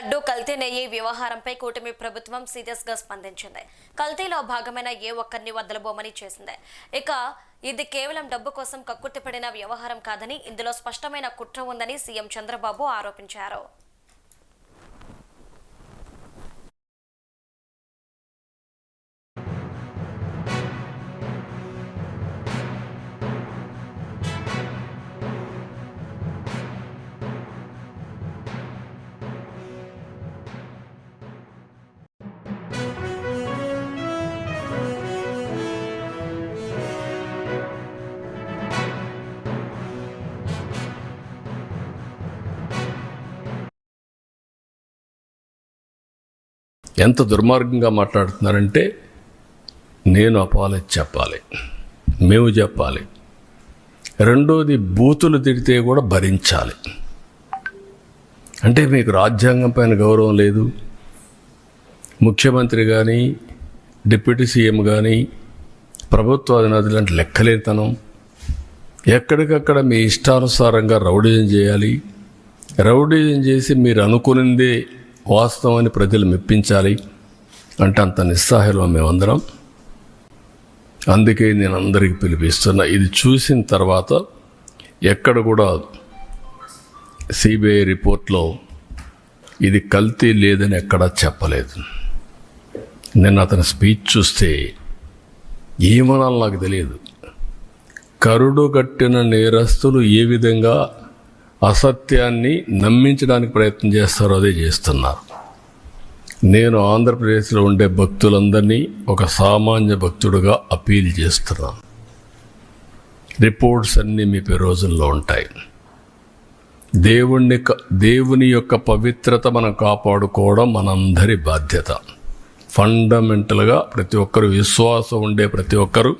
లడ్డు కల్తీ నెయ్యి వ్యవహారంపై కూటమి ప్రభుత్వం సీరియస్ గా స్పందించింది. కల్తీలో భాగమైన ఏ ఒక్కరిని వదలబోమని చేసింది. ఇక ఇది కేవలం డబ్బు కోసం కక్కుర్తిపడిన వ్యవహారం కాదని, ఇందులో స్పష్టమైన కుట్ర ఉందని సీఎం చంద్రబాబు ఆరోపించారు. ఎంత దుర్మార్గంగా మాట్లాడుతున్నారంటే, నేను అపాలజీ చెప్పాలి, మేము చెప్పాలి. రెండోది, బూతులు తిడితే కూడా భరించాలి. అంటే మీకు రాజ్యాంగం పైన గౌరవం లేదు. ముఖ్యమంత్రి కానీ, డిప్యూటీ సీఎం కానీ, ప్రభుత్వ అధినేతలు అంటే లెక్కలేతనం. ఎక్కడికక్కడ మీ ఇష్టానుసారంగా రౌడీజం చేయాలి. రౌడీజం చేసి మీరు అనుకునిందే వాస్తవాన్ని ప్రజలు మెప్పించాలి అంటే అంత నిస్సహాయంలో మేమందరం. అందుకే నేను అందరికీ పిలిపిస్తున్నా. ఇది చూసిన తర్వాత ఎక్కడ కూడా సిబిఐ రిపోర్ట్లో ఇది కల్తీ లేదని ఎక్కడా చెప్పలేదు. నేను అతని స్పీచ్ చూస్తే ఏమనాలో నాకు తెలియదు. కరుడు కట్టిన నేరస్తులు ఏ విధంగా అసత్యాన్ని నమ్మించడానికి ప్రయత్నం చేస్తారో అదే చేస్తున్నారు. నేను ఆంధ్రప్రదేశ్లో ఉండే భక్తులందరినీ ఒక సామాన్య భక్తుడుగా అపీల్ చేస్తున్నాను. రిపోర్ట్స్ అన్నీ మీ రోజుల్లో ఉంటాయి. దేవుని యొక్క పవిత్రత మనం కాపాడుకోవడం మనందరి బాధ్యత. ఫండమెంటల్గా ప్రతి ఒక్కరు, విశ్వాసం ఉండే ప్రతి ఒక్కరు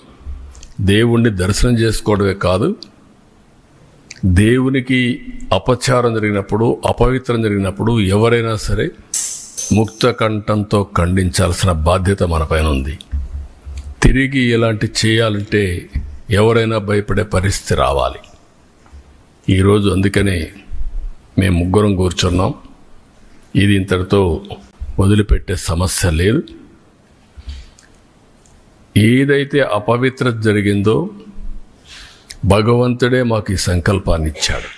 దేవుణ్ణి దర్శనం చేసుకోవడమే కాదు, దేవునికి అపచారం జరిగినప్పుడు, అపవిత్రం జరిగినప్పుడు ఎవరైనా సరే ముక్త కంఠంతో ఖండించాల్సిన బాధ్యత మన పైన ఉంది. తిరిగి ఇలాంటి చేయాలంటే ఎవరైనా భయపడే పరిస్థితి రావాలి. ఈరోజు అందుకనే మేము ముగ్గురం కూర్చున్నాం. ఇది ఇంతటితో వదిలిపెట్టే సమస్య లేదు. ఏదైతే అపవిత్రత జరిగిందో భగవంతుడే మాకు ఈ సంకల్పాన్ని ఇచ్చాడు.